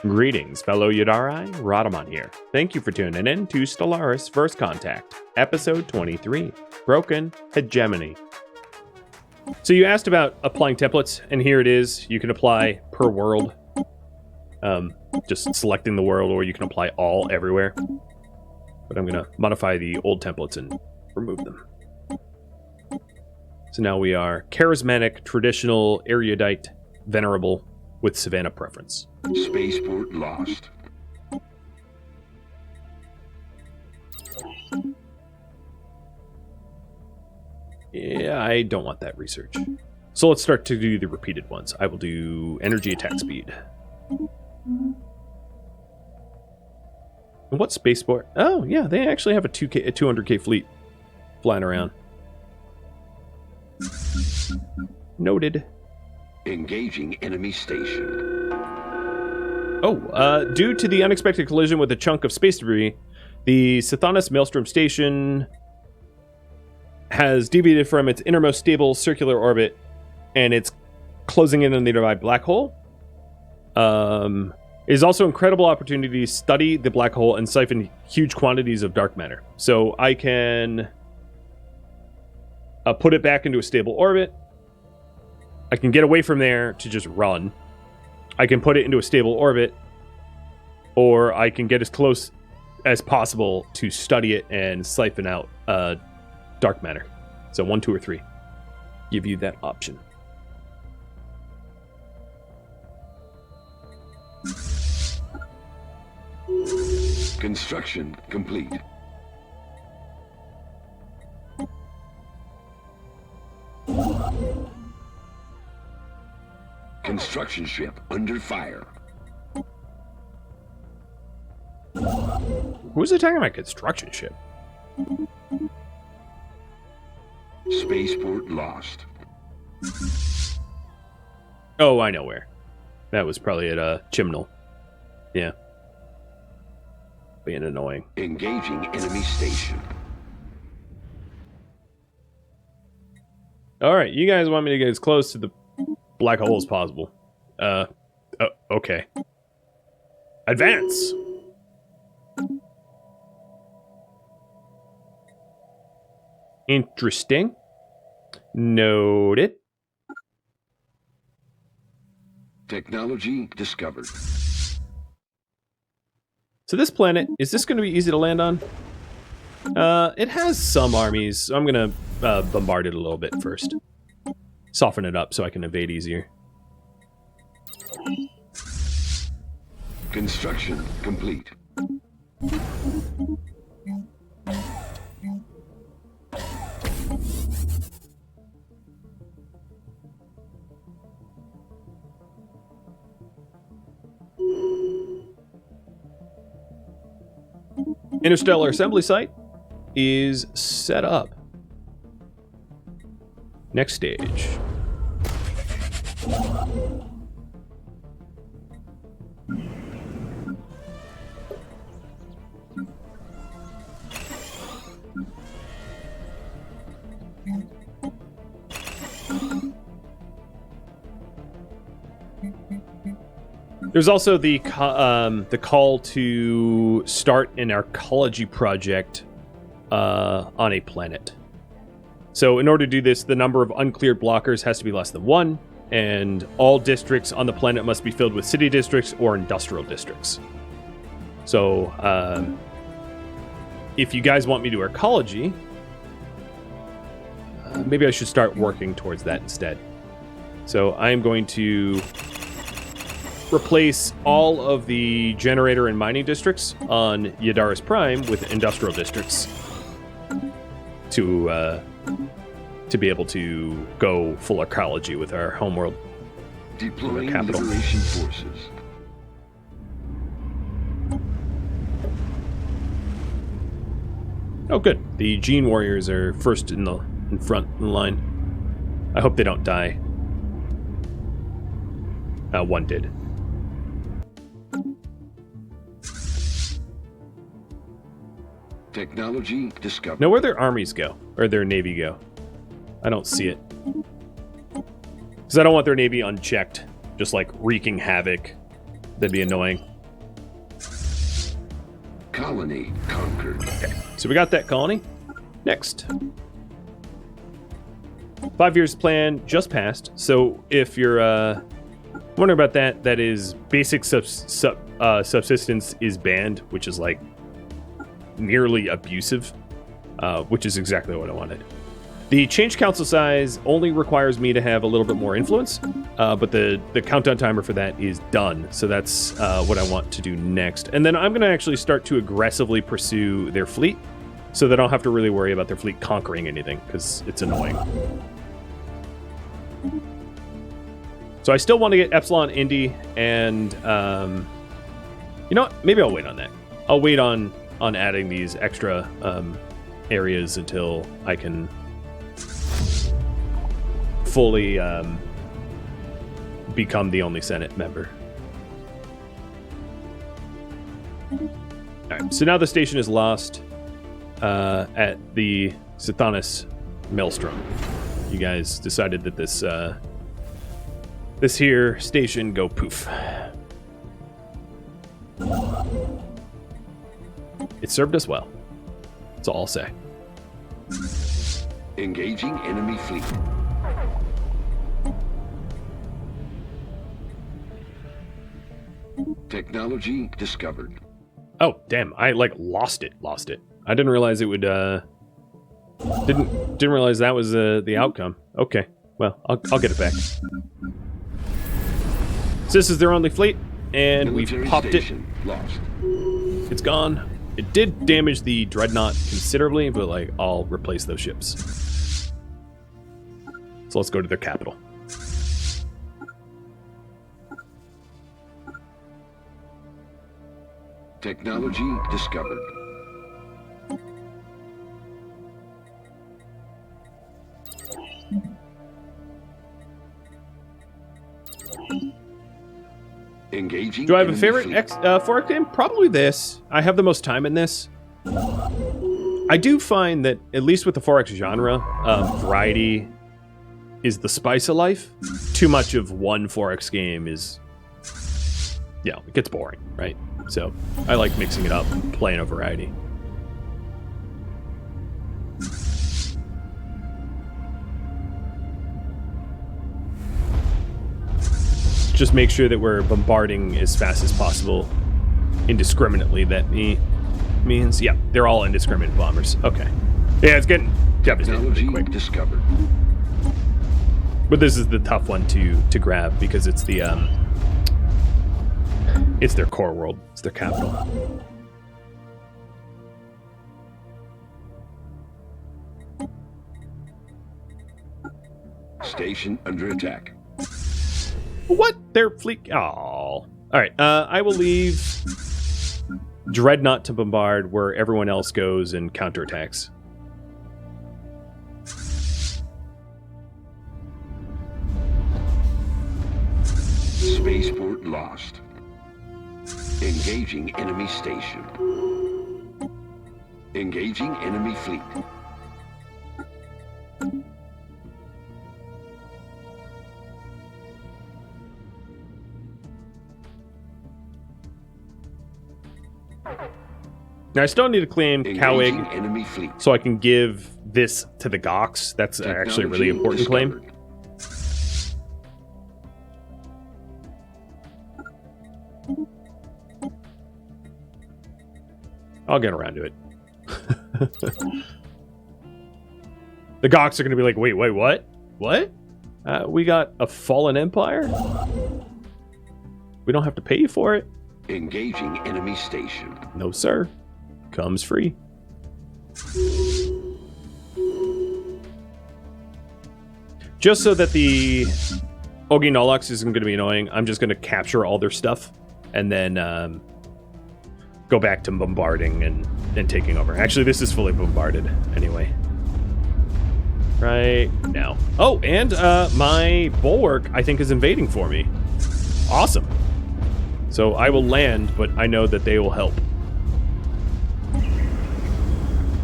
Greetings, fellow Yadari. Rhadamant here. Thank you for tuning in to Stellaris First Contact, Episode 23, Broken Hegemony. So you asked about applying templates, and here it is. You can apply per world, just selecting the world, or you can apply all everywhere. But I'm going to modify the old templates and remove them. So now we are charismatic, traditional, erudite, venerable, with Savannah preference. Spaceport lost. Yeah, I don't want that research. So let's start to do the repeated ones. I will do energy attack speed. And what spaceport? Oh, yeah, they actually have a 200k fleet flying around. Noted. Engaging enemy station. Oh, due to the unexpected collision with a chunk of space debris, the Sithanis Maelstrom Station has deviated from its innermost stable circular orbit, and it's closing in on the nearby black hole. It is also an incredible opportunity to study the black hole and siphon huge quantities of dark matter. So I can put it back into a stable orbit. I can get away from there to just run. I can put it into a stable orbit, or I can get as close as possible to study it and siphon out dark matter. So 1, 2, or 3. Give you that option. Construction complete. Construction ship under fire. Who's attacking my construction ship? Spaceport lost. Oh, I know where. That was probably at Chimnal. Yeah. Being annoying. Engaging enemy station. Alright, you guys want me to get as close to the black hole as possible. Okay. Advance! Interesting. Noted. Technology discovered. So this planet, is this going to be easy to land on? It has some armies, so I'm going to bombard it a little bit first. Soften it up so I can evade easier. Construction complete. Interstellar assembly site is set up. Next stage. There's also the call to start an archaeology project on a planet. So in order to do this, the number of uncleared blockers has to be less than 1, and all districts on the planet must be filled with city districts or industrial districts. So if you guys want me to do archaeology, maybe I should start working towards that instead. So I am going to replace all of the generator and mining districts on Yadaris Prime with industrial districts to be able to go full archaeology with our homeworld. Deploying capital. liberation forces. Oh, good. The Gene Warriors are first in front in the line. I hope they don't die. One did. Technology discovered. Now, where their armies go, or their navy go? I don't see it. Because I don't want their navy unchecked, just like wreaking havoc. That'd be annoying. Colony conquered. Okay, so we got that colony. Next. 5 years plan just passed. So if you're wondering about that, that is basic subsistence is banned, which is like nearly abusive, which is exactly what I wanted. The change council size only requires me to have a little bit more influence, but the countdown timer for that is done. So that's what I want to do next. And then I'm going to actually start to aggressively pursue their fleet so that I don't have to really worry about their fleet conquering anything, because it's annoying. So I still want to get Epsilon, Indy, and you know what? Maybe I'll wait on that. I'll wait on adding these extra areas until I can fully become the only Senate member. Alright, so now the station is lost at the Sithanis Maelstrom. You guys decided that this this here station go poof. It served us well. That's all I'll say. Engaging enemy fleet. Technology discovered. Oh, damn. I like lost it. I didn't realize it would didn't realize that was the outcome. Okay. Well, I'll get it back. So this is their only fleet, and we've popped it. Lost. It's gone. It did damage the Dreadnought considerably, but like I'll replace those ships. So let's go to their capital. Technology discovered. Engaging. Do I have a favorite 4X game? Probably this. I have the most time in this. I do find that, at least with the 4X genre, variety is the spice of life. Too much of one 4X game is, yeah, it gets boring, right? So I like mixing it up, playing a variety. Just make sure that we're bombarding as fast as possible indiscriminately. That means, yeah, they're all indiscriminate bombers. Okay. Yeah, it's getting devastating pretty quick. Discovered. But this is the tough one to grab because it's the it's their core world. It's their capital. Station under attack. What? Their fleet? Oh. All right. I will leave Dreadnought to bombard where everyone else goes and counterattacks. Spaceport lost. Engaging enemy station. Engaging enemy fleet. Now I still need to claim Cowig enemy fleet. so I can give this to the Gox. That's actually a really important claim. I'll get around to it. The Gox are going to be like, wait, what? What? We got a fallen empire? We don't have to pay you for it? Engaging enemy station. No, sir. Comes free. Just so that the Ogi Nolux isn't going to be annoying, I'm just going to capture all their stuff and then go back to bombarding and taking over. Actually, this is fully bombarded anyway. Right now. Oh, and my bulwark, I think, is invading for me. Awesome. So I will land, but I know that they will help.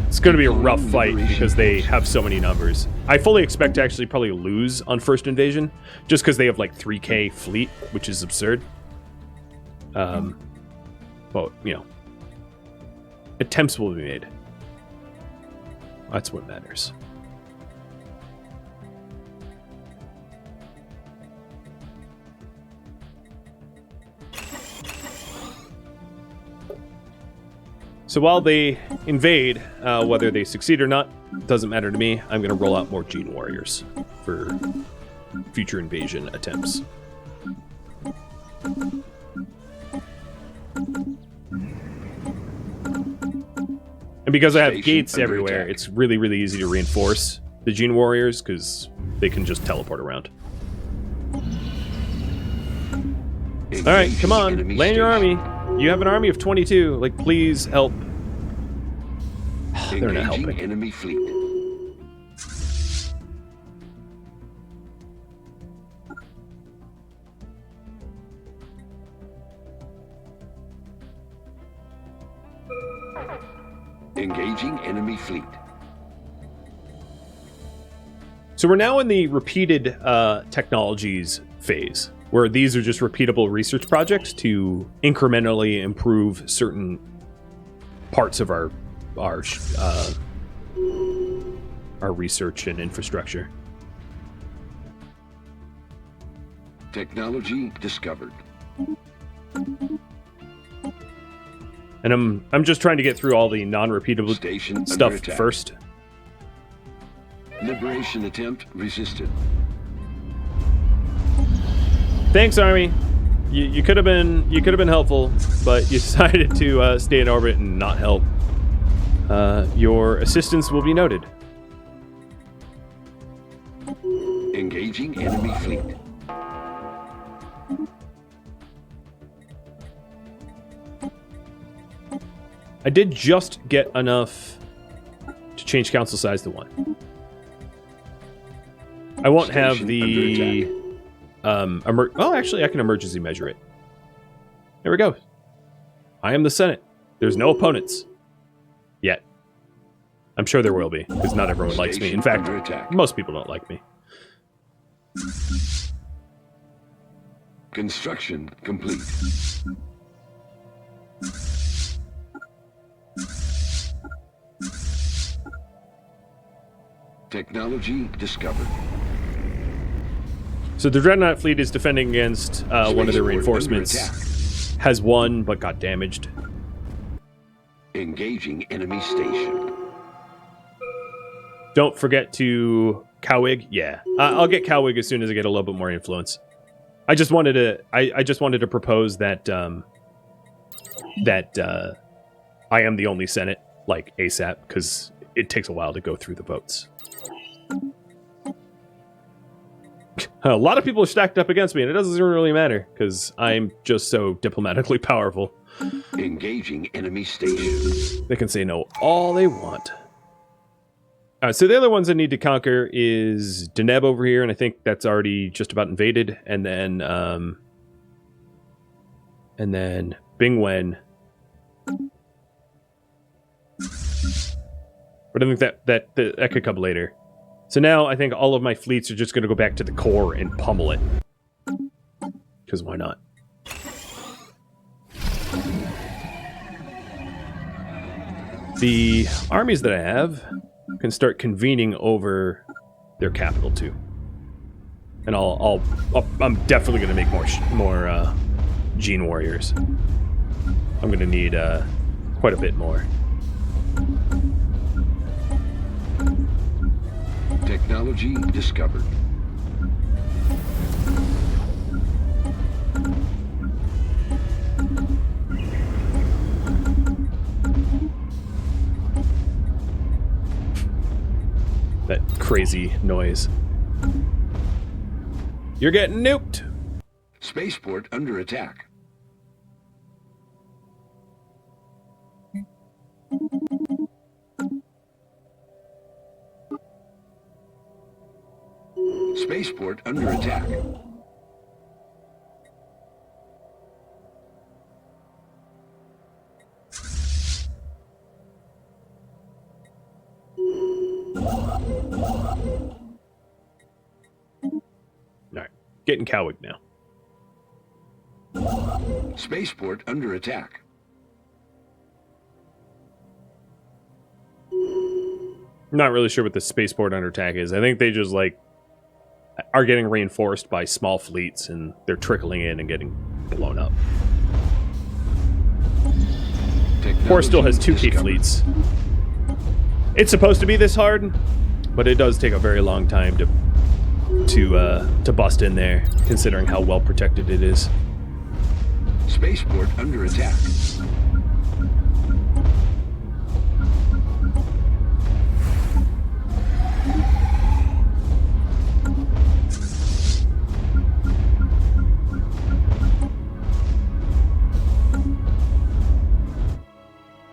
It's going to be a rough fight because they have so many numbers. I fully expect to actually probably lose on first invasion, just because they have like 3K fleet, which is absurd. But, you know, attempts will be made. That's what matters. So while they invade, whether they succeed or not, doesn't matter to me. I'm going to roll out more Gene Warriors for future invasion attempts. And because I have gates everywhere, it's really, really easy to reinforce the Gene Warriors because they can just teleport around. All right, come on, land your army. You have an army of 22. Like, please help. They're not helping. Enemy fleet. Engaging enemy fleet. So we're now in the repeated technologies phase, where these are just repeatable research projects to incrementally improve certain parts of our research and infrastructure. Technology discovered. And I'm just trying to get through all the non-repeatable Station stuff under attack. first. Liberation attempt resisted. Thanks, Army. You could have been helpful, but you decided to stay in orbit and not help. Your assistance will be noted. Engaging enemy fleet. I did just get enough to change council size to 1. I won't have the oh, actually, I can emergency measure it. There we go. I am the Senate. There's no opponents yet. I'm sure there will be, because not everyone likes me. In fact, most people don't like me. Construction complete. Technology discovered. So the Dreadnought fleet is defending against one of their reinforcements. Has won, but got damaged. Engaging enemy station. Don't forget to Cowig. Yeah, I'll get Cowig as soon as I get a little bit more influence. I just wanted to propose that I am the only Senate, like ASAP, because it takes a while to go through the votes. A lot of people are stacked up against me, and it doesn't really matter because I'm just so diplomatically powerful. Engaging enemy station. They can say no all they want. So the other ones I need to conquer is Deneb over here, and I think that's already just about invaded. And then Bingwen. But I think that could come later. So now I think all of my fleets are just going to go back to the core and pummel it. Because why not? The armies that I have can start convening over their capital too. And I'm definitely going to make more Gene Warriors. I'm going to need quite a bit more. Technology discovered. That crazy noise. You're getting nuked. Spaceport under attack. Spaceport under attack. Alright, getting Cowig now. Spaceport under attack. not really sure what the spaceport under attack is. I think they just, like, are getting reinforced by small fleets, and they're trickling in and getting blown up. Core still has 2K fleets. It's supposed to be this hard, but it does take a very long time to bust in there, considering how well protected it is. Spaceport under attack.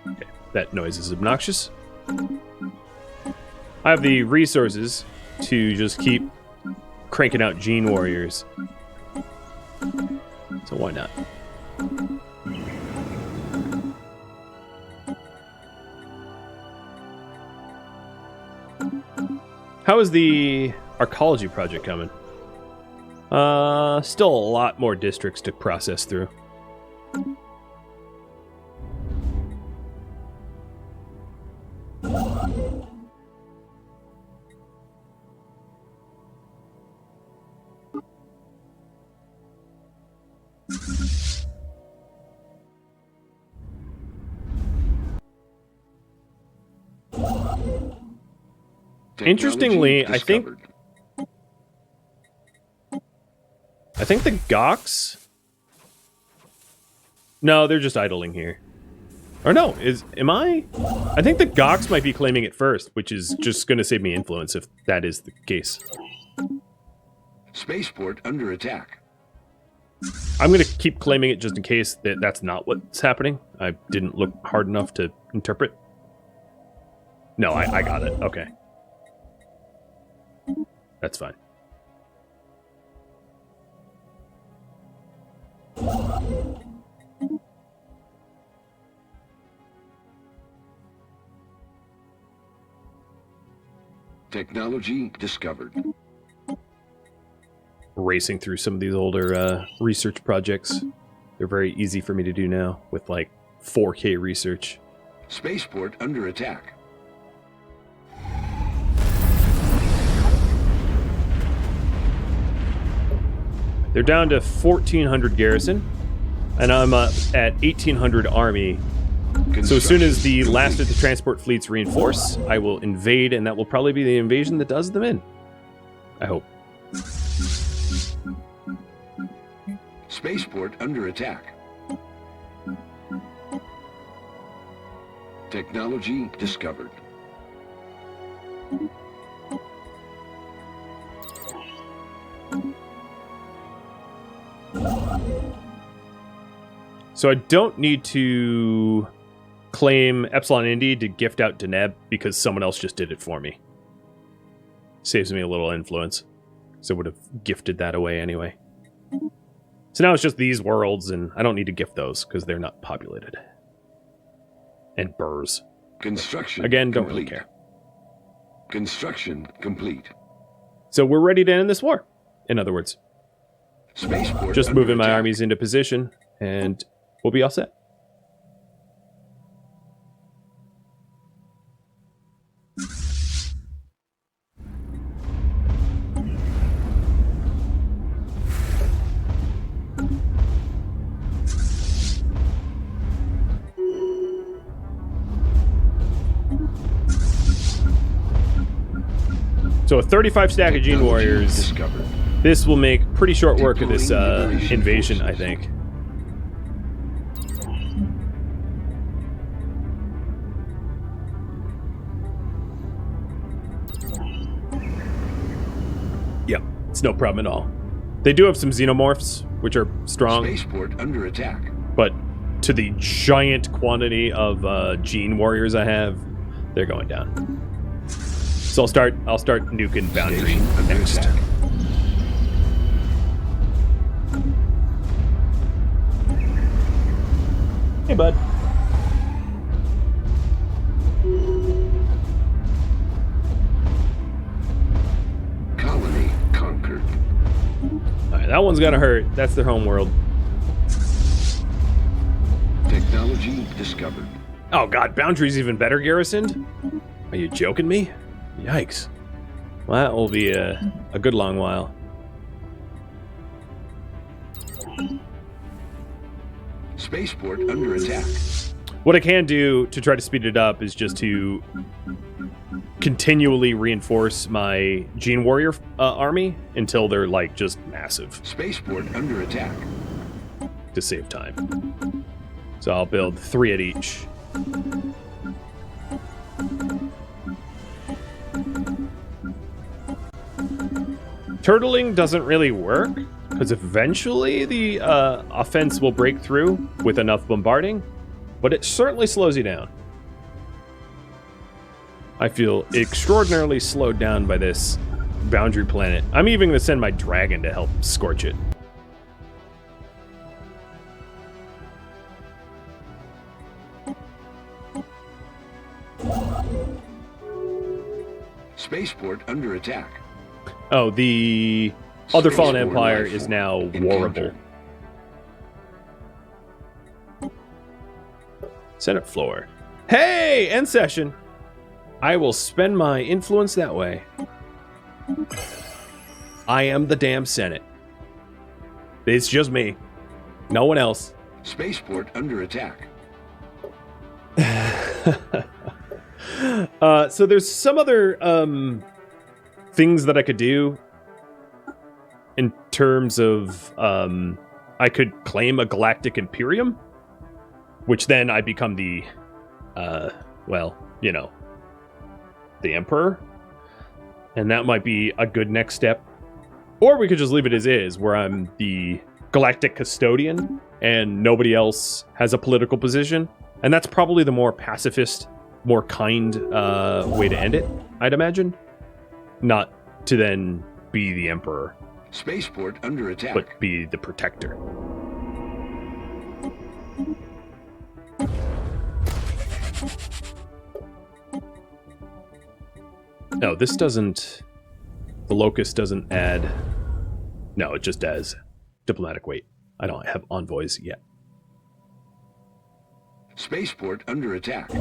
Okay, that noise is obnoxious. I have the resources to just keep cranking out Gene Warriors. So why not? How is the arcology project coming? Still a lot more districts to process through. Interestingly, I think the Gox... No, they're just idling here. Or no, am I? I think the Gox might be claiming it first, which is just going to save me influence if that is the case. Spaceport under attack. I'm going to keep claiming it just in case that's not what's happening. I didn't look hard enough to interpret. No, I got it. Okay. That's fine. Technology discovered. Racing through some of these older research projects. They're very easy for me to do now with like 4K research. Spaceport under attack. They're down to 1,400 garrison, and I'm at 1,800 army. So as soon as the last of the transport fleets reinforce, I will invade, and that will probably be the invasion that does them in. I hope. Spaceport under attack. Technology discovered. So I don't need to claim Epsilon Indy to gift out Deneb because someone else just did it for me. Saves me a little influence. So I would have gifted that away anyway. So now it's just these worlds, and I don't need to gift those because they're not populated. And burrs. Construction again, don't complete. really care. Construction complete. So we're ready to end this war. In other words, Spaceport just under moving my attack. armies into position, and we'll be all set. So a 35 stack of Gene Technology Warriors. discovered. This will make pretty short work of this Deploying liberation invasion, I forces. think. Yep, it's no problem at all. They do have some xenomorphs, which are strong, Spaceport under attack. but to the giant quantity of Gene Warriors I have, they're going down. So I'll start nuking Boundary Station under next. attack. Hey, bud. Colony conquered. All right, that one's gonna hurt. That's their home world. Technology discovered. Oh god, Boundary's even better garrisoned? Are you joking me? Yikes. Well, that will be a good long while. Spaceport under attack. What I can do to try to speed it up is just to continually reinforce my Gene Warrior army until they're, like, just massive. Spaceport under attack. To save time. So I'll build 3 at each. Turtling doesn't really work, because eventually the offense will break through with enough bombarding, but it certainly slows you down. I feel extraordinarily slowed down by this boundary planet. I'm even going to send my dragon to help scorch it. Spaceport under attack. Oh, the other Fallen Spaceport Empire life is now encountered. warrable. Senate floor. Hey, end session. I will spend my influence that way. I am the damn Senate. It's just me. No one else. Spaceport under attack. So there's some other things that I could do in terms of I could claim a galactic imperium, which then I become the well, you know, the emperor, and that might be a good next step. Or we could just leave it as is, where I'm the galactic custodian and nobody else has a political position, and that's probably the more pacifist, more kind way to end it, I'd imagine. Not to then be the emperor, Spaceport under attack. but be the protector. No, this doesn't... The locust doesn't add... No, it just adds diplomatic weight. I don't have envoys yet. Spaceport under attack.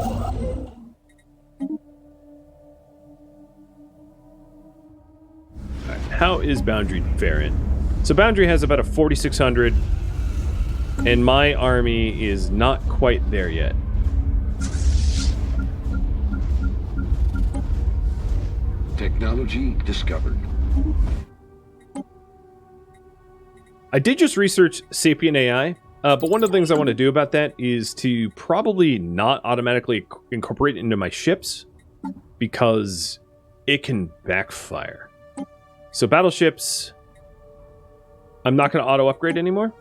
How is Boundary faring? So Boundary has about a 4,600, and my army is not quite there yet. Technology discovered. I did just research Sapient AI, but one of the things I want to do about that is to probably not automatically incorporate it into my ships, because it can backfire. So battleships, I'm not going to auto-upgrade anymore.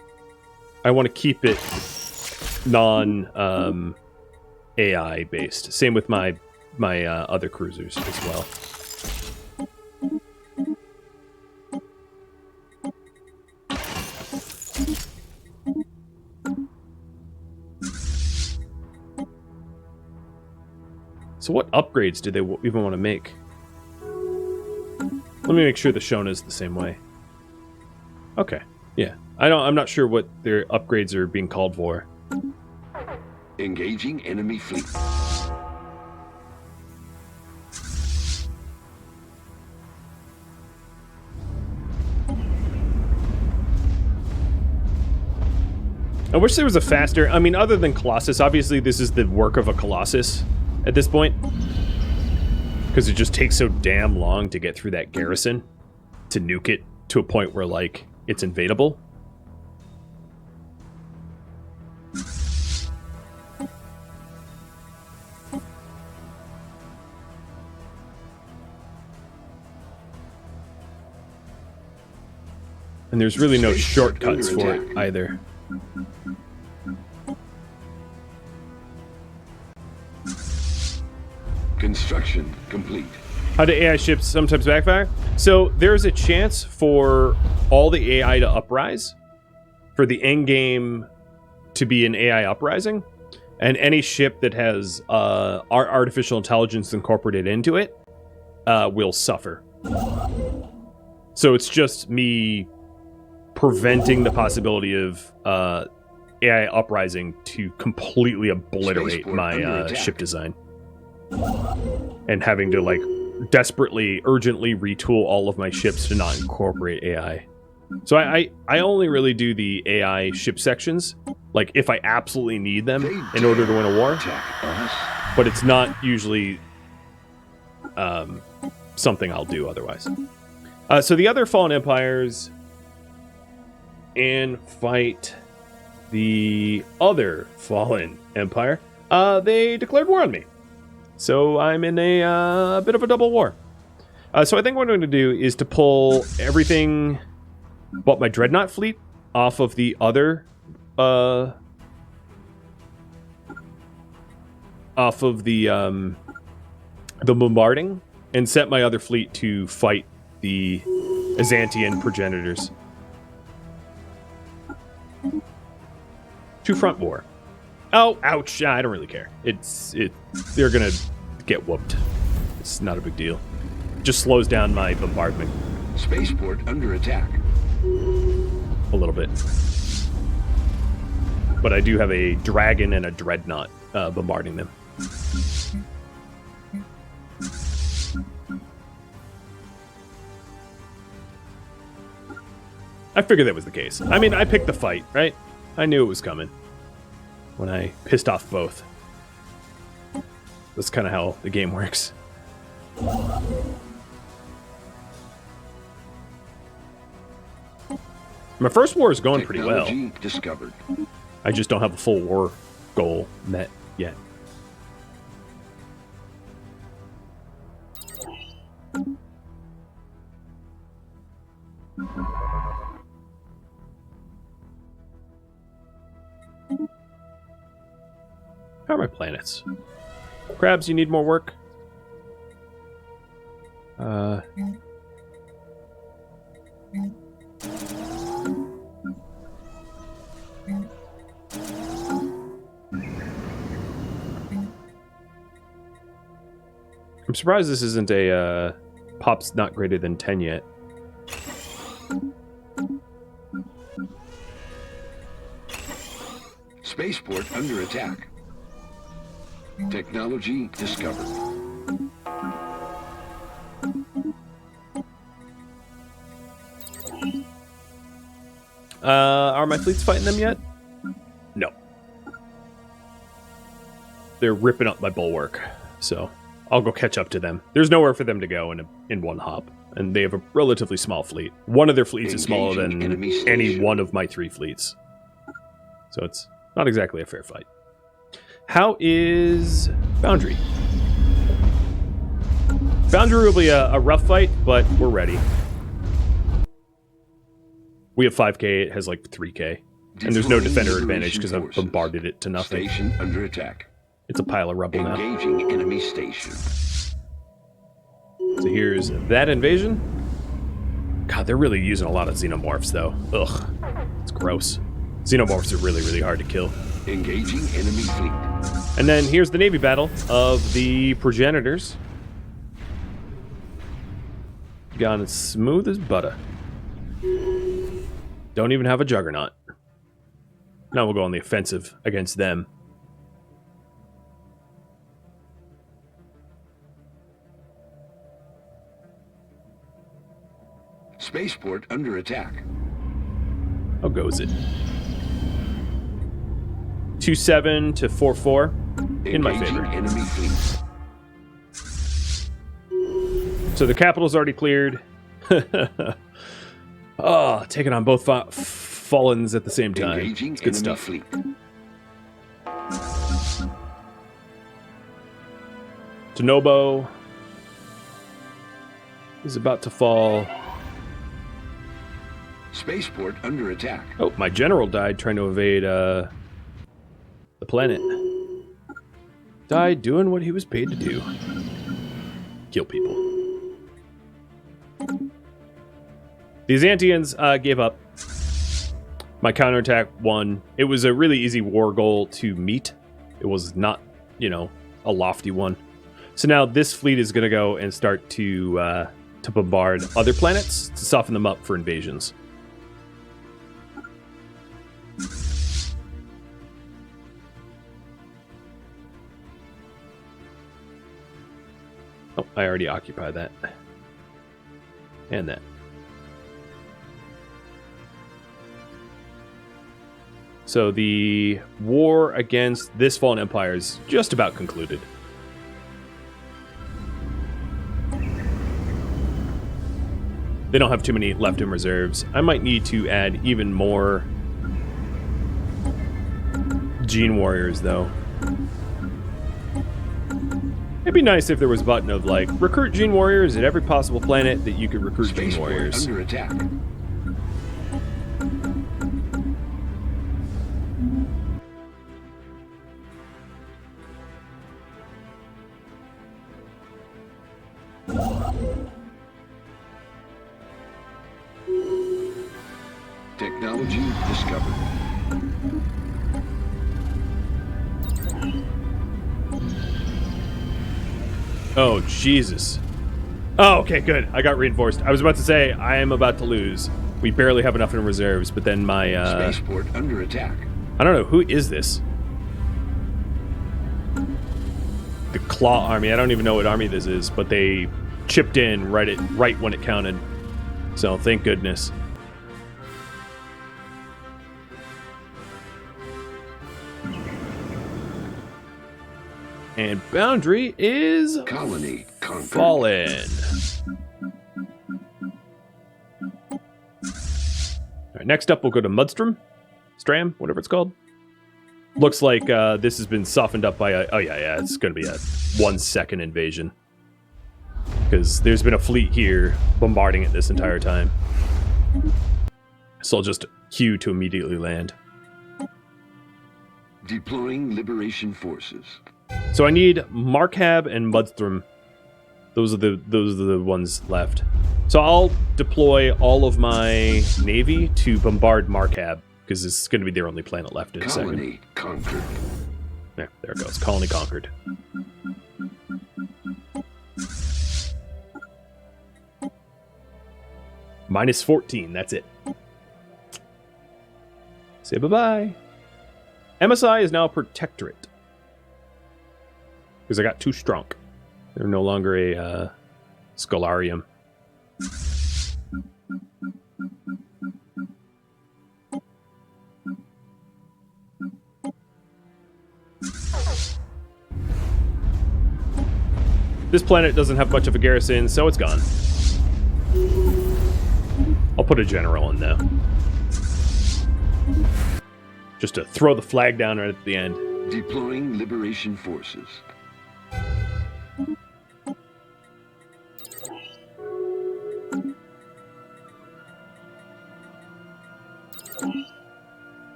I want to keep it non-AI based. Same with my other cruisers as well. So what upgrades do they even want to make? Let me make sure the Shona is the same way. Okay, yeah. I'm not sure what their upgrades are being called for. Engaging enemy fleet. I wish there was a faster... I mean, other than Colossus, obviously this is the work of a Colossus at this point. Because it just takes so damn long to get through that garrison, to nuke it to a point where, like, it's invadable. And there's really no shortcuts for it either. Construction complete. How do AI ships sometimes backfire? So there's a chance for all the AI to uprise, for the end game to be an AI uprising, and any ship that has our artificial intelligence incorporated into it will suffer. So it's just me preventing the possibility of AI uprising to completely obliterate my ship design. And having to, like, desperately, urgently retool all of my ships to not incorporate AI. So I only really do the AI ship sections, like if I absolutely need them in order to win a war. But it's not usually something I'll do otherwise. So the other Fallen Empires and fight the other Fallen Empire. They declared war on me. So I'm in a bit of a double war. So I think what I'm going to do is to pull everything but my Dreadnought fleet off of the other... off of the bombarding, and set my other fleet to fight the Azantian progenitors. Two-front war. Oh, ouch. I don't really care. They're gonna get whooped. It's not a big deal. Just slows down my bombardment. Spaceport under attack. A little bit. But I do have a Dragon and a Dreadnought bombarding them. I figured that was the case. I mean, I picked the fight, right? I knew it was coming when I pissed off both. That's kind of how the game works. My first war is going pretty well. Discovered. I just don't have a full war goal met yet. How are my planets? Crabs, you need more work? I'm surprised this isn't a pop's not greater than 10 yet. Spaceport under attack. Technology discovered. Are my fleets fighting them yet? No. They're ripping up my bulwark, so I'll go catch up to them. There's nowhere for them to go in one hop, and they have a relatively small fleet. One of their fleets is smaller than any one of my 3 fleets. So it's not exactly a fair fight. How is Foundry? Foundry will be a rough fight, but we're ready. We have 5k, it has like 3k. And there's no defender advantage because I've bombarded it to nothing. Station under attack. It's a pile of rubble now. Engaging enemy station. So here's that invasion. God, they're really using a lot of xenomorphs, though. Ugh, it's gross. Xenomorphs are really, really hard to kill. Engaging enemy fleet. And then here's the Navy battle of the progenitors. Gone as smooth as butter. Don't even have a juggernaut. Now we'll go on the offensive against them. Spaceport under attack. How goes it? 2-7 to 4-4 in my favor. Enemy fleet. So the capital's already cleared. Oh, taking on both Fallens at the same time. Engaging it's good enemy stuff. fleet. Tanobo is about to fall. Spaceport under attack. Oh, my general died trying to evade the planet. Died doing what he was paid to do. Kill people. The Azantians gave up. My counterattack won. It was a really easy war goal to meet. It was not, a lofty one. So now this fleet is going to go and start to bombard other planets to soften them up for invasions. Oh, I already occupied that. And that. So the war against this fallen empire is just about concluded. They don't have too many left in reserves. I might need to add even more Gene Warriors, though. It'd be nice if there was a button of, like, recruit Gene Warriors at every possible planet that you could recruit Gene Warriors. Under attack. Technology discovered. Oh, Jesus. Oh, okay, good. I got reinforced. I was about to say, I am about to lose. We barely have enough in reserves, but then my, Spaceport under attack. I don't know, who is this? The Claw Army. I don't even know what army this is, but they chipped in right when it counted. So, thank goodness. And boundary is Colony conquered. fallen. All right, next up, we'll go to Mudstrom. Stram, whatever it's called. Looks like this has been softened up by a... Oh, yeah, it's going to be a 1 second invasion. Because there's been a fleet here bombarding it this entire time. So I'll just queue to immediately land. Deploying liberation forces. So I need Markhab and Mudstrom. Those are the ones left. So I'll deploy all of my navy to bombard Markhab, because this is going to be their only planet left in a second. Colony conquered. Yeah, there it goes. Colony conquered. Minus 14, that's it. Say bye-bye. MSI is now a protectorate. Because I got too strong. They're no longer a Scholarium. This planet doesn't have much of a garrison, so it's gone. I'll put a general in though. Just to throw the flag down right at the end. Deploying liberation forces.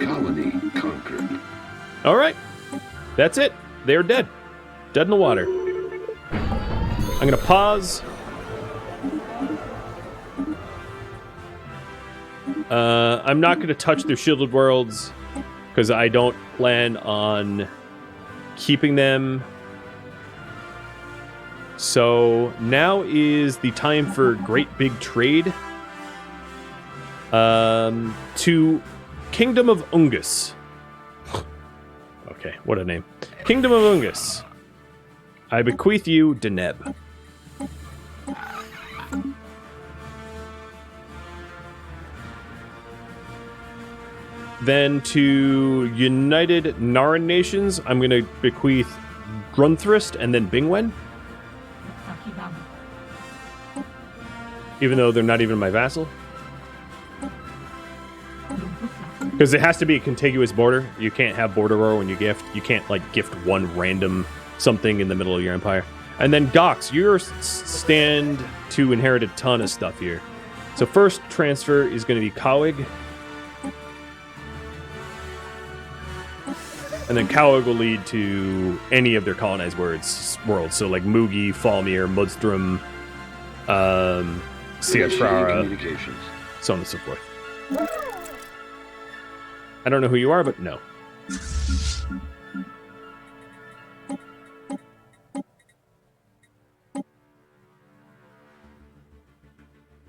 Colony conquered. All right. That's it. They're dead. Dead in the water. I'm going to pause. I'm not going to touch their shielded worlds because I don't plan on keeping them. So now is the time for great big trade. To Kingdom of Ungus. Okay, what a name. Kingdom of Ungus. I bequeath you Deneb. Then to United Naran Nations, I'm going to bequeath Grunthrist and then Bingwen. Even though they're not even my vassal. Because it has to be a contiguous border. You can't have border war when you gift. You can't, like, gift one random something in the middle of your empire. And then Gox, you stand to inherit a ton of stuff here. So first transfer is going to be Kawig. And then Kawig will lead to any of their colonized worlds. So like Mugi, Falmir, Mudstrom, Siatrara, so on and so forth. I don't know who you are, but no.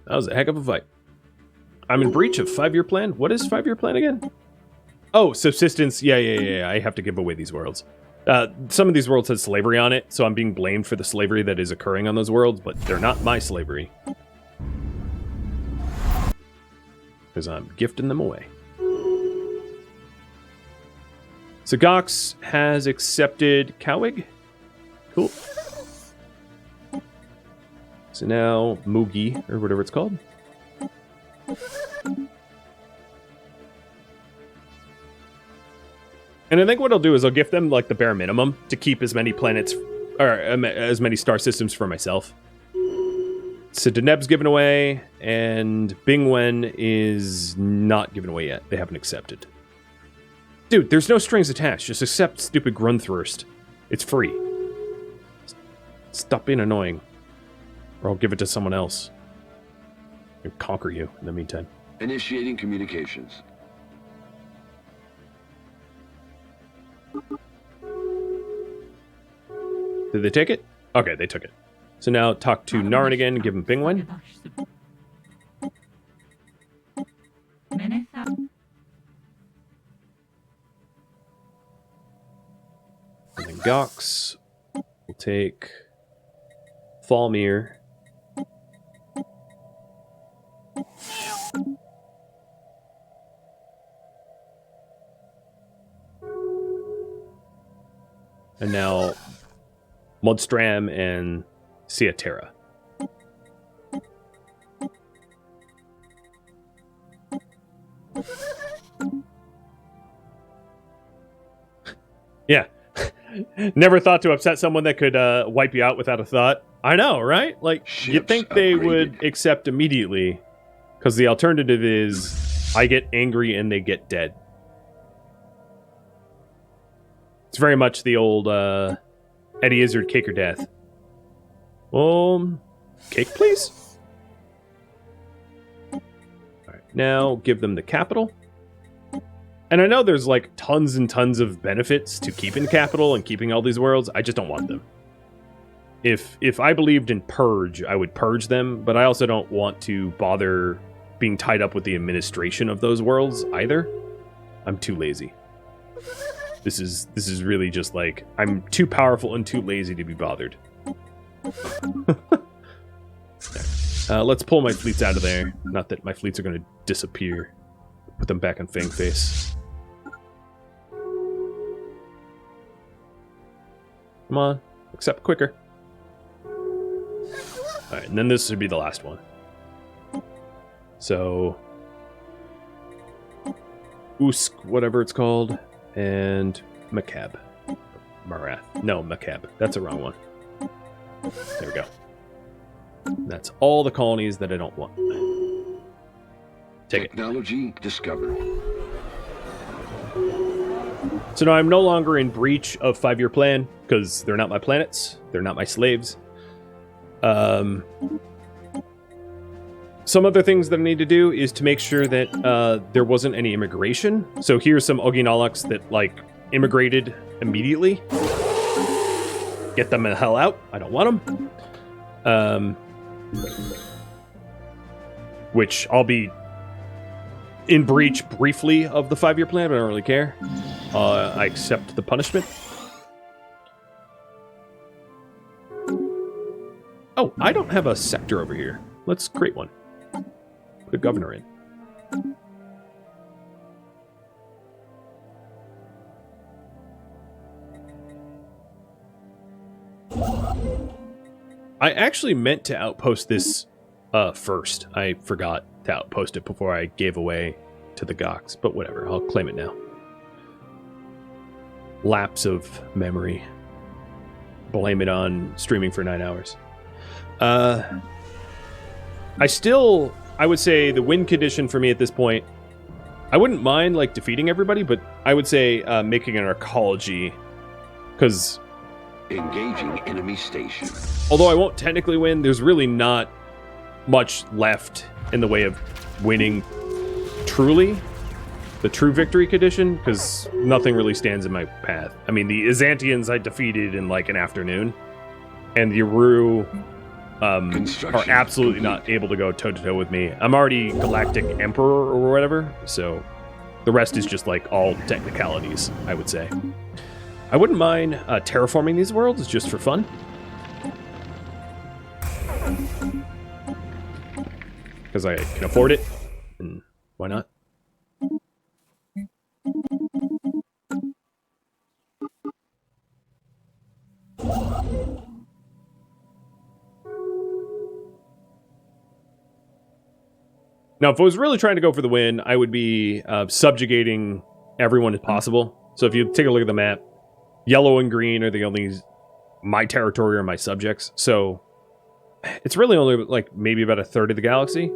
That was a heck of a fight. I'm in breach of 5-year plan. What is 5-year plan again? Oh, subsistence. Yeah. I have to give away these worlds. Some of these worlds have slavery on it, so I'm being blamed for the slavery that is occurring on those worlds, but they're not my slavery. Because I'm gifting them away. So Gox has accepted Cowig. Cool. So now Moogie, or whatever it's called. And I think what I'll do is I'll gift them like the bare minimum to keep as many planets or as many star systems for myself. So Deneb's given away, and Bingwen is not given away yet. They haven't accepted. Dude, there's no strings attached. Just accept stupid Grunthurst. It's free. Stop being annoying. Or I'll give it to someone else. And conquer you in the meantime. Initiating communications. Did they take it? Okay, they took it. So now talk to Narn again, give him Bingwen. And then Gox will take Falmir. And now Mudstram and Ciatera. Yeah. Never thought to upset someone that could wipe you out without a thought. I know, right? Like, you'd think they would accept immediately, because the alternative is I get angry and they get dead. It's very much the old Eddie Izzard cake or death. Cake, please? Alright, now give them the capital. And I know there's like tons and tons of benefits to keeping capital and keeping all these worlds. I just don't want them. If I believed in purge, I would purge them, but I also don't want to bother being tied up with the administration of those worlds either. I'm too lazy. This is really just like, I'm too powerful and too lazy to be bothered. Let's pull my fleets out of there. Not that my fleets are going to disappear. Put them back on Fang Face. Come on, accept quicker. Alright, and then this should be the last one. So, Usk, whatever it's called. And Macab. Marath. No, Macab. That's the wrong one. There we go. That's all the colonies that I don't want. Take Technology discovered. So now I'm no longer in breach of 5-year plan, because they're not my planets. They're not my slaves. Some other things that I need to do is to make sure that there wasn't any immigration. So here's some Oginolaks that, like, immigrated immediately. Get them the hell out. I don't want them. Which I'll be in breach briefly of the 5-year plan, but I don't really care. I accept the punishment. Oh, I don't have a sector over here. Let's create one. Put a governor in. I actually meant to outpost this first. I forgot to outpost it before I gave away to the Gox, but whatever. I'll claim it now. Lapse of memory. Blame it on streaming for 9 hours. I would say the win condition for me at this point, I wouldn't mind like defeating everybody, but I would say making an arcology, because Engaging enemy station. although I won't technically win, there's really not much left in the way of winning truly, the true victory condition, because nothing really stands in my path. I mean, the Azantians I defeated in like an afternoon, and the Eru are absolutely not able to go toe-to-toe with me. I'm already Galactic Emperor or whatever, so the rest is just like all technicalities, I would say. I wouldn't mind terraforming these worlds just for fun. Because I can afford it, and why not? Now, if I was really trying to go for the win, I would be subjugating everyone as possible. So if you take a look at the map, yellow and green are the only my territory or my subjects. So it's really only like maybe about a third of the galaxy.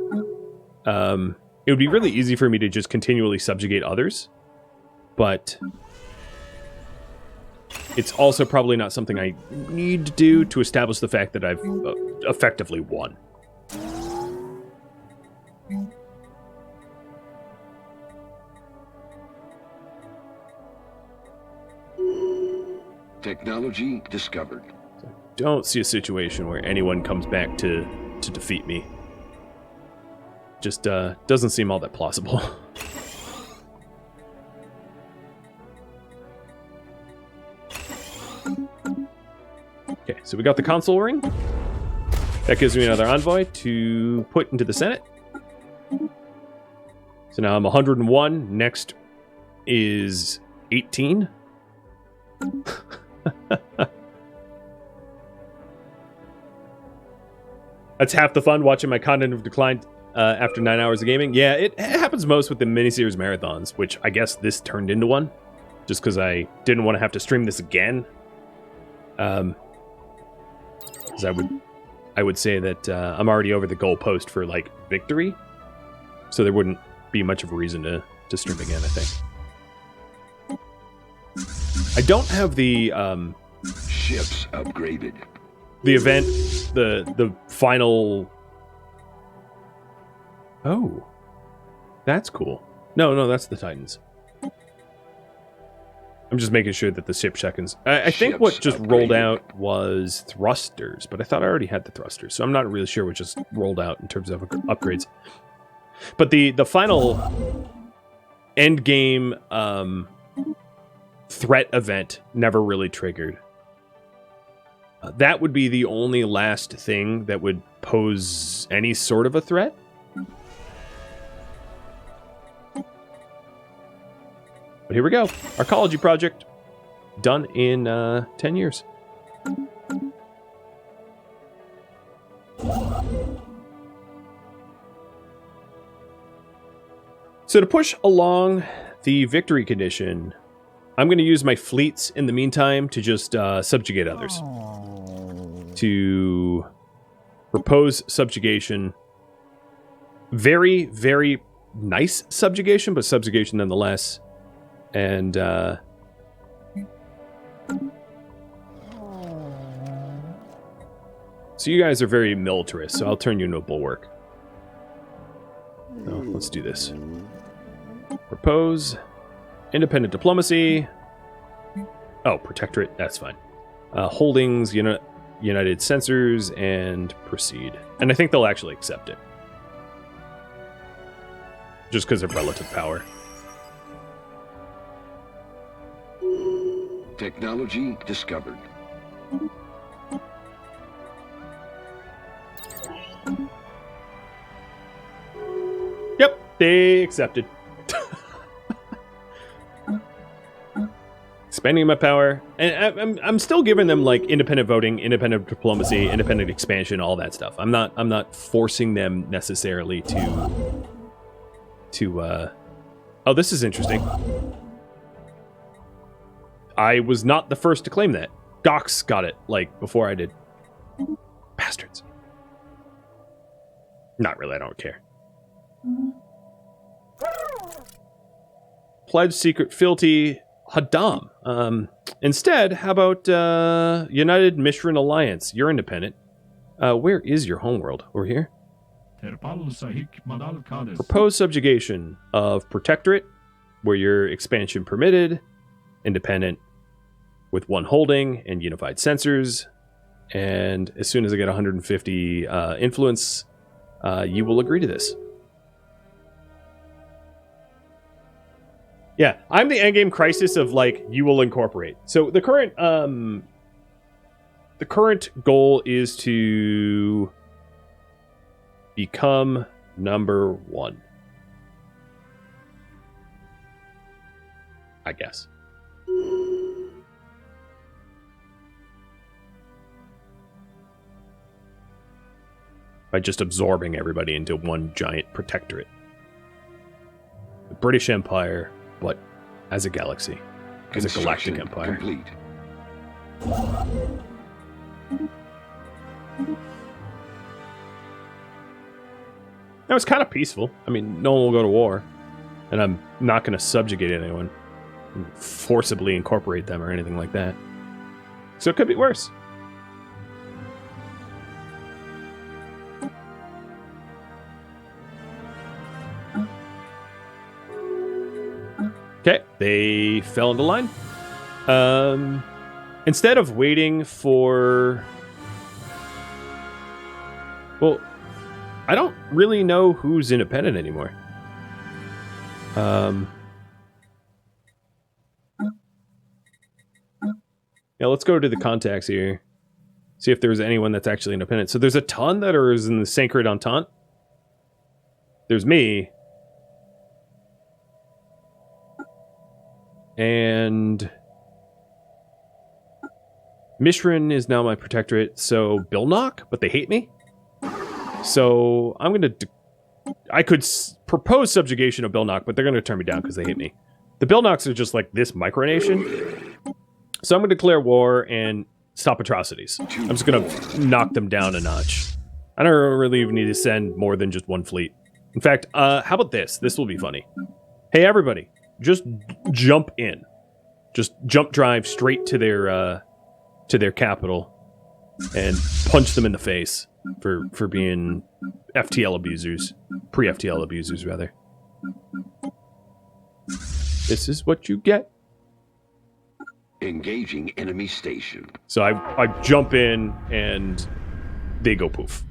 It would be really easy for me to just continually subjugate others. But it's also probably not something I need to do to establish the fact that I've effectively won. Technology discovered. I don't see a situation where anyone comes back to defeat me. Just doesn't seem all that plausible. Okay, so we got the console ring. That gives me another envoy to put into the Senate. So now I'm 101. Next is 18. That's half the fun, watching my content have declined after 9 hours of gaming. Yeah, it happens most with the miniseries marathons, which I guess this turned into one, just because I didn't want to have to stream this again. Because I would say that I'm already over the goalpost for like victory, so there wouldn't be much of a reason to stream again, I think. I don't have the ships upgraded. The event, the final. Oh, that's cool. No, that's the Titans. I'm just making sure that the ship check-ins. I think what just rolled out was thrusters, but I thought I already had the thrusters, so I'm not really sure what just rolled out in terms of upgrades. But the final end game threat event never really triggered. That would be the only last thing that would pose any sort of a threat. But here we go. Arcology project. Done in 10 years. So to push along the victory condition, I'm going to use my fleets in the meantime to just subjugate others. To propose subjugation. Very, very nice subjugation, but subjugation nonetheless. And so you guys are very militarist, so I'll turn you into a bulwark. So let's do this. Propose independent diplomacy. Oh, protectorate, that's fine. Holdings, United Censors, and proceed. And I think they'll actually accept it. Just because of relative power. Technology discovered. Yep, they accepted. Expanding my power, and I'm still giving them like independent voting, independent diplomacy, independent expansion, all that stuff. I'm not forcing them necessarily to. Oh, this is interesting. I was not the first to claim that. Gox got it like before I did. Bastards. Not really. I don't care. Pledge secret fealty. Hadam. Instead, how about United Mishran Alliance? You're independent. Where is your homeworld? Over here? Propose subjugation of Protectorate, where your expansion permitted, independent, with one holding and unified censors. And as soon as I get 150 influence, you will agree to this. Yeah, I'm the endgame crisis of, like, you will incorporate. So the current goal is to become number 1. I guess. By just absorbing everybody into one giant protectorate. The British Empire, but as a galaxy. As a galactic empire. Complete. Now, it's kind of peaceful. I mean, no one will go to war. And I'm not going to subjugate anyone. Forcibly incorporate them or anything like that. So it could be worse. Okay, they fell into line. Instead of waiting for... Well, I don't really know who's independent anymore. Yeah, let's go to the contacts here. See if there's anyone that's actually independent. So there's a ton that are in the Sacred Entente. There's me. And Mishrin is now my protectorate, so Bilnock, but they hate me. So I'm going to... I could propose subjugation of Bilnock, but they're going to turn me down because they hate me. The Bilnocks are just like this micronation. So I'm going to declare war and stop atrocities. I'm just going to knock them down a notch. I don't really even need to send more than just one fleet. In fact, how about this? This will be funny. Hey, everybody. Just jump in. Just jump drive straight to their capital and punch them in the face for being FTL abusers. Pre-FTL abusers, rather. This is what you get. Engaging enemy station. So I jump in and they go poof.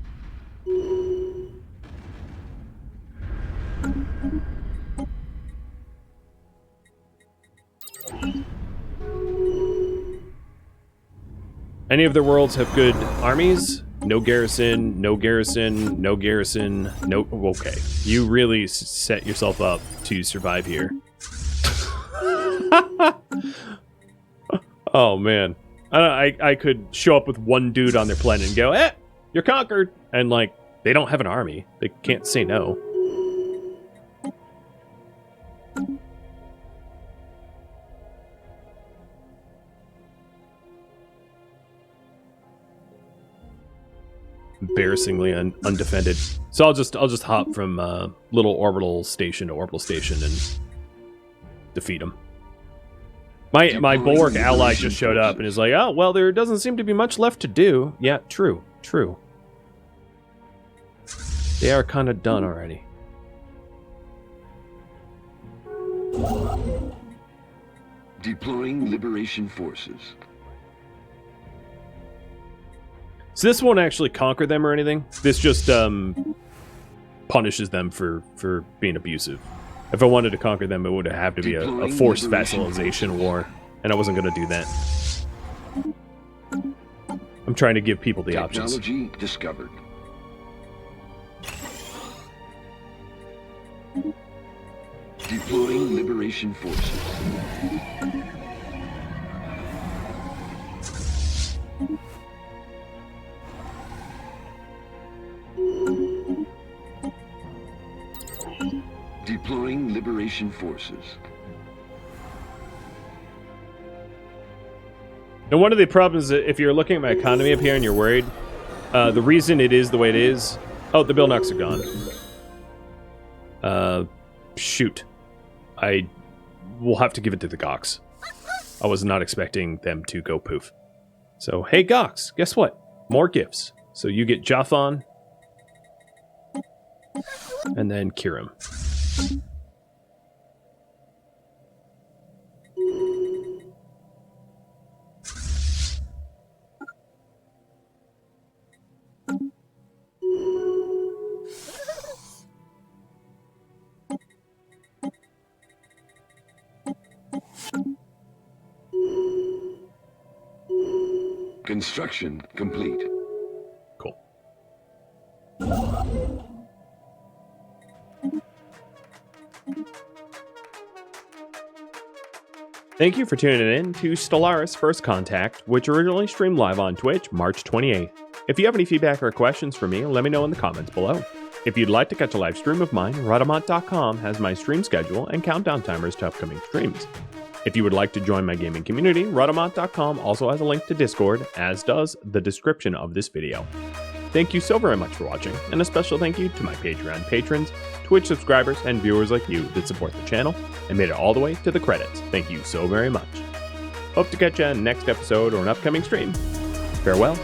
Any of their worlds have good armies? No garrison, no garrison, no garrison, no... Okay. You really set yourself up to survive here. Oh, man. I could show up with one dude on their planet and go, you're conquered! And, like, they don't have an army. They can't say no. Embarrassingly undefended. So I'll just hop from little orbital station to orbital station and defeat them. My Bulwark ally just showed up and is like, oh, well, there doesn't seem to be much left to do. Yeah, true. They are kind of done already. Deploying liberation forces. So this won't actually conquer them or anything. This just punishes them for being abusive. If I wanted to conquer them, it would have to be a forced vassalization war, and I wasn't going to do that. I'm trying to give people the options. Technology discovered. Deploying liberation forces. Deploying liberation forces. Now, one of the problems, if you're looking at my economy up here and you're worried, the reason it is the way it is... Oh, the Bilnocks are gone. Shoot. I will have to give it to the Gox. I was not expecting them to go poof. So, hey, Gox, guess what? More gifts. So you get Jothon, and then Kirim. Construction complete. Cool. Thank you for tuning in to Stellaris First Contact, which originally streamed live on Twitch March 28th. If you have any feedback or questions for me, let me know in the comments below. If you'd like to catch a live stream of mine, Rhadamant.com has my stream schedule and countdown timers to upcoming streams. If you would like to join my gaming community, Rhadamant.com also has a link to Discord, as does the description of this video. Thank you so very much for watching, and a special thank you to my Patreon patrons, Twitch subscribers, and viewers like you that support the channel and made it all the way to the credits. Thank you so very much. Hope to catch you in the next episode or an upcoming stream. Farewell.